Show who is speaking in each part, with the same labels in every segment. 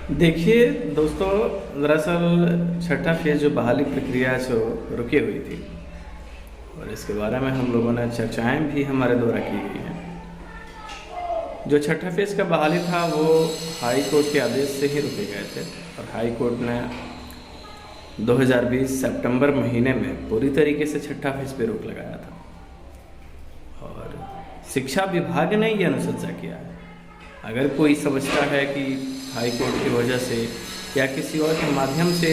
Speaker 1: देखिए दोस्तों, दरअसल छठा फेज जो बहाली प्रक्रिया है सो रुकी हुई थी और इसके बारे में हम लोगों ने चर्चाएं भी हमारे द्वारा की गई हैं। जो छठा फेज का बहाली था वो हाई कोर्ट के आदेश से ही रुके गए थे और हाई कोर्ट ने 2020 सितंबर महीने में पूरी तरीके से छठा फेज पे रोक लगाया था और शिक्षा विभाग ने ये अनुशंसा किया है। अगर कोई समझता है कि हाई कोर्ट की वजह से या किसी और के माध्यम से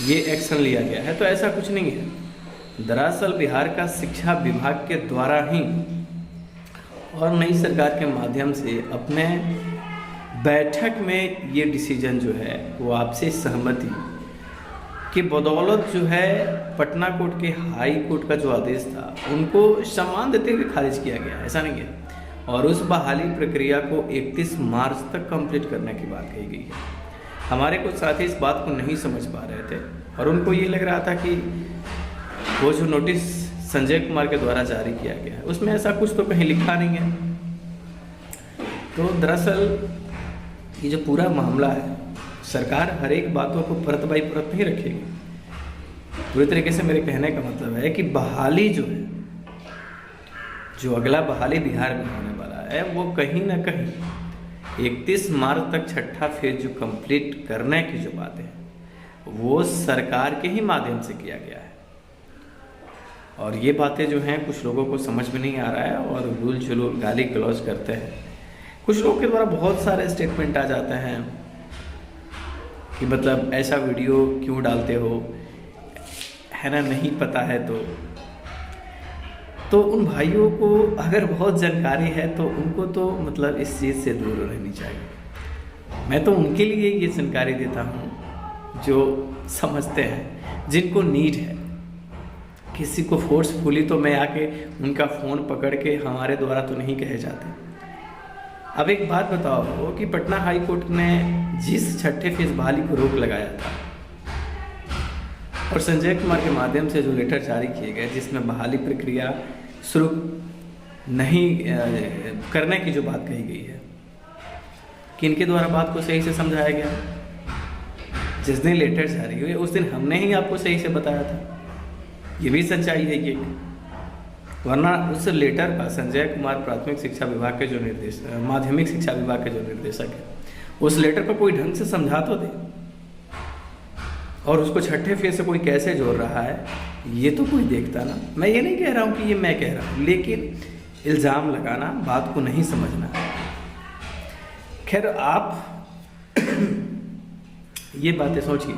Speaker 1: ये एक्शन लिया गया है, तो ऐसा कुछ नहीं है। दरअसल बिहार का शिक्षा विभाग के द्वारा ही और नई सरकार के माध्यम से अपने बैठक में ये डिसीजन जो है वो आपसी सहमति की बदौलत जो है पटना कोर्ट के हाई कोर्ट का जो आदेश था उनको सम्मान देते हुए खारिज किया गया, ऐसा नहीं है। और उस बहाली प्रक्रिया को 31 मार्च तक कंप्लीट करने की बात कही गई है। हमारे कुछ साथी इस बात को नहीं समझ पा रहे थे और उनको ये लग रहा था कि वो जो नोटिस संजय कुमार के द्वारा जारी किया गया है उसमें ऐसा कुछ तो कहीं लिखा नहीं है। तो दरअसल ये जो पूरा मामला है, सरकार हर एक बातों को परत बाई परत नहीं रखेगी। पूरी तरीके से मेरे कहने का मतलब है कि बहाली जो है, जो अगला बहाली बिहार में होने वाला है, वो कहीं ना कहीं 31 मार्च तक छठा फेज जो कंप्लीट करने की जो बात है वो सरकार के ही माध्यम से किया गया है। और ये बातें जो हैं कुछ लोगों को समझ में नहीं आ रहा है और भूल जुलूल गाली गलौज करते हैं। कुछ लोगों के द्वारा बहुत सारे स्टेटमेंट आ जाते हैं कि मतलब ऐसा वीडियो क्यों डालते हो, है ना, नहीं पता है तो उन भाइयों को अगर बहुत जानकारी है तो उनको तो मतलब इस चीज़ से दूर रहनी चाहिए। मैं तो उनके लिए ये जानकारी देता हूँ जो समझते हैं, जिनको नीड है। किसी को फोर्सफुली तो मैं आके उनका फ़ोन पकड़ के हमारे द्वारा तो नहीं कहे जाते। अब एक बात बताओ कि पटना हाई कोर्ट ने जिस छठे फेज बहाली को रोक लगाया था और संजय कुमार के माध्यम से जो लेटर जारी किए गए जिसमें बहाली प्रक्रिया शुरू नहीं करने की जो बात कही गई है, कि इनके द्वारा बात को सही से समझाया गया। जिस दिन लेटर जारी हुए उस दिन हमने ही आपको सही से बताया था, ये भी सच्चाई है ये। वरना उस लेटर का संजय कुमार प्राथमिक शिक्षा विभाग के जो माध्यमिक शिक्षा विभाग के जो निर्देशक है, उस लेटर को कोई ढंग से समझा तो दे। और उसको छठे फेज से कोई कैसे जोड़ रहा है ये तो कोई देखता ना। मैं ये नहीं कह रहा हूँ कि ये मैं कह रहा हूँ, लेकिन इल्ज़ाम लगाना, बात को नहीं समझना। खैर आप ये बातें सोचिए।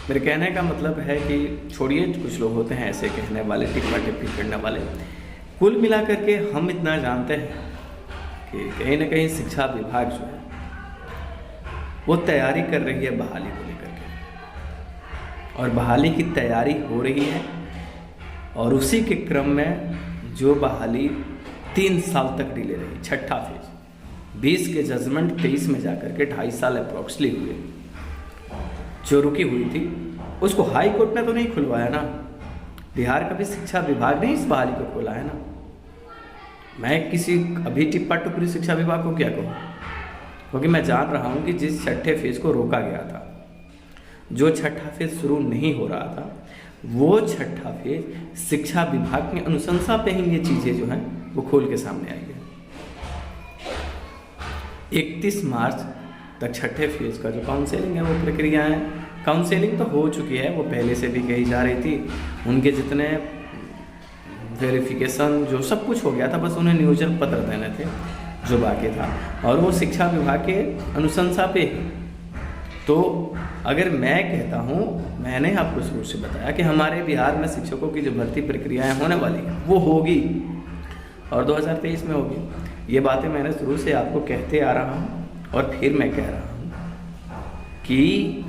Speaker 1: मेरे कहने का मतलब है कि छोड़िए, कुछ लोग होते हैं ऐसे कहने वाले, टिप्पा टिप्पणी करने वाले। कुल मिलाकर के हम इतना जानते हैं कि कहीं ना कहीं शिक्षा विभाग जो है वो तैयारी कर रही है बहाली को लेकर के, और बहाली की तैयारी हो रही है। और उसी के क्रम में जो बहाली 3 साल तक डिले रही, छठा फेज 20 के जजमेंट 23 में जाकर के 2.5 साल अप्रॉक्सली हुए, जो रुकी हुई थी उसको हाई कोर्ट ने तो नहीं खुलवाया ना। बिहार का भी शिक्षा विभाग ने इस बहाली को खोला है ना। मैं किसी अभी टिप्पा टुपड़ी शिक्षा विभाग को क्या कहूँ, क्योंकि मैं जान रहा हूँ कि जिस छठे फेज को रोका गया था, जो छठा फेज शुरू नहीं हो रहा था, वो छठा फेज शिक्षा विभाग की अनुशंसा पे ही ये चीज़ें जो हैं वो खोल के सामने आई है। 31 मार्च तक छठे फेज का जो काउंसलिंग है वो प्रक्रिया है। काउंसलिंग तो हो चुकी है, वो पहले से भी कही जा रही थी। उनके जितने वेरिफिकेशन जो सब कुछ हो गया था, बस उन्हें नियोजन पत्र देने थे जो बाकी था, और वो शिक्षा विभाग के अनुशंसा पे। तो अगर मैं कहता हूँ, मैंने आपको शुरू से बताया कि हमारे बिहार में शिक्षकों की जो भर्ती प्रक्रियाएँ होने वाली हैं वो होगी और 2023 में होगी। ये बातें मैंने शुरू से आपको कहते आ रहा हूँ और फिर मैं कह रहा हूँ कि,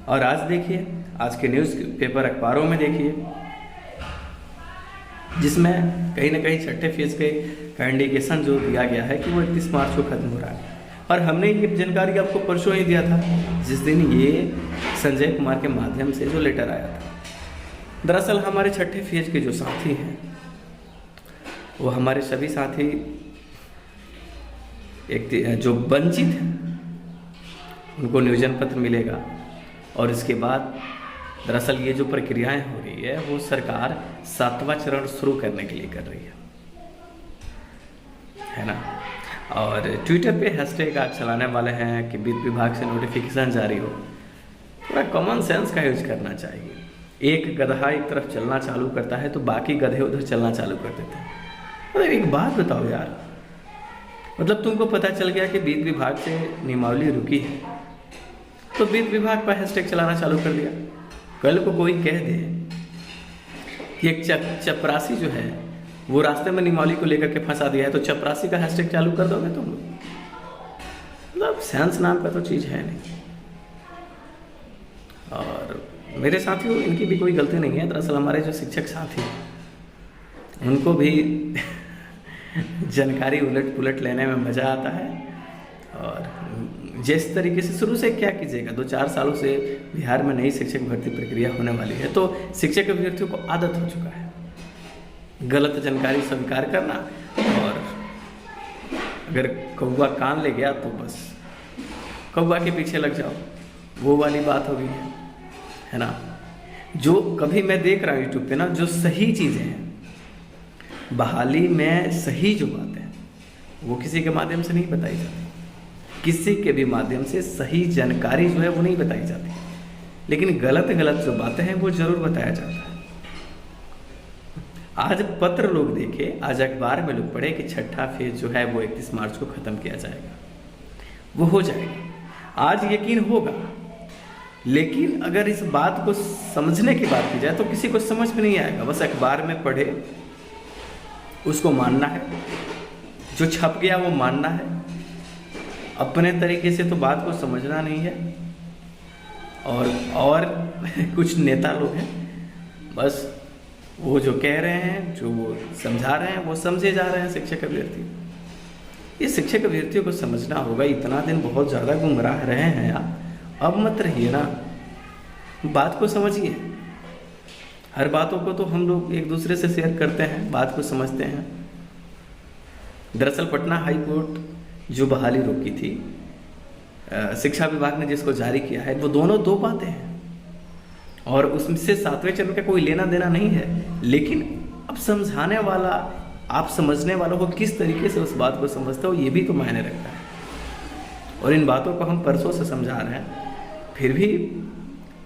Speaker 1: और आज देखिए, आज के न्यूज़ पेपर अखबारों में देखिए, जिसमें कहीं ना कहीं छठे फेज का इंडिकेशन जो दिया गया है कि वो 31 मार्च को खत्म हो रहा है। और हमने ये जानकारी आपको परसों ही दिया था, जिस दिन ये संजय कुमार के माध्यम से जो लेटर आया था। दरअसल हमारे छठे फेज के जो साथी हैं वो हमारे सभी साथी एक जो वंचित हैं उनको नियोजन पत्र मिलेगा और इसके बाद दरअसल ये जो प्रक्रियाएं हो रही है वो सरकार 7वां चरण शुरू करने के लिए कर रही है ना। और ट्विटर पे हैशटैग आज चलाने वाले हैं कि वित्त विभाग से नोटिफिकेशन जारी हो। थोड़ा कॉमन सेंस का यूज करना चाहिए। एक गधा एक तरफ चलना चालू करता है तो बाकी गधे उधर चलना चालू कर देते हैं। मतलब एक बात बताओ यार, मतलब तुमको पता चल गया कि वित्त विभाग से नियमावली रुकी है तो वित्त विभाग पर हैशटैग चलाना चालू कर दिया। कल को कोई कह दे कि एक चपरासी जो है वो रास्ते में नियमावली को लेकर के फंसा दिया है तो चपरासी का हैशटैग चालू कर दोगे तुम लोग? मतलब सेंस नाम का तो चीज़ है नहीं। और मेरे साथियों, इनकी भी कोई गलती नहीं है। दरअसल हमारे जो शिक्षक साथी उनको भी जानकारी उलट पुलट लेने में मज़ा आता है। और जिस तरीके से शुरू से क्या कीजिएगा, 2-4 सालों से बिहार में नई शिक्षक भर्ती प्रक्रिया होने वाली है तो शिक्षक अभ्यर्थियों को आदत हो चुका है गलत जानकारी स्वीकार करना। और अगर कौवा कान ले गया तो बस कौवा के पीछे लग जाओ, वो वाली बात हो गई है ना। जो कभी मैं देख रहा हूँ यूट्यूब पे ना, जो सही चीज़ें हैं, बहाली में सही जो बातें हैं वो किसी के माध्यम से नहीं बताई जाती। किसी के भी माध्यम से सही जानकारी जो है वो नहीं बताई जाती, लेकिन गलत जो बातें हैं वो जरूर बताया जाता है। आज पत्र लोग देखे, आज अखबार में लोग पढ़े कि 6ठा फेज जो है वो 31 मार्च को ख़त्म किया जाएगा। वो हो जाएगा, आज यकीन होगा। लेकिन अगर इस बात को समझने की बात की जाए तो किसी को समझ में नहीं आएगा। बस अखबार में पढ़े उसको मानना है, जो छप गया वो मानना है, अपने तरीके से तो बात को समझना नहीं है। और कुछ नेता लोग हैं, बस वो जो कह रहे हैं, जो वो समझा रहे हैं वो समझे जा रहे हैं शिक्षक अभ्यर्थी। ये शिक्षक अभ्यर्थियों को समझना होगा। इतना दिन बहुत ज़्यादा गुमराह रहे हैं यार, अब मत रहिए ना, बात को समझिए। हर बातों को तो हम लोग एक दूसरे से शेयर करते हैं, बात को समझते हैं। दरअसल पटना हाई कोर्ट जो बहाली रोकी थी, शिक्षा विभाग ने जिसको जारी किया है, वो दोनों दो बातें हैं और उससे 7वें चरण का कोई लेना देना नहीं है। लेकिन अब समझाने वाला, आप समझने वालों को किस तरीके से उस बात को समझते हो, ये भी तो मायने रखता है। और इन बातों को हम परसों से समझा रहे हैं, फिर भी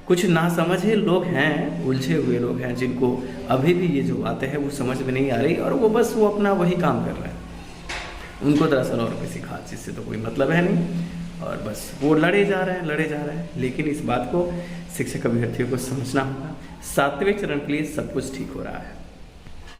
Speaker 1: कुछ नासमझे लोग हैं, उलझे हुए लोग हैं, जिनको अभी भी ये जो बातें हैं वो समझ में नहीं आ रही और वो बस वो अपना वही काम कर रहे हैं। उनको दरअसल और किसी खास चीज़ से तो कोई मतलब है नहीं और बस वो लड़े जा रहे हैं। लेकिन इस बात को शिक्षक अभ्यर्थियों को समझना होगा, 7वें चरण के लिए सब कुछ ठीक हो रहा है।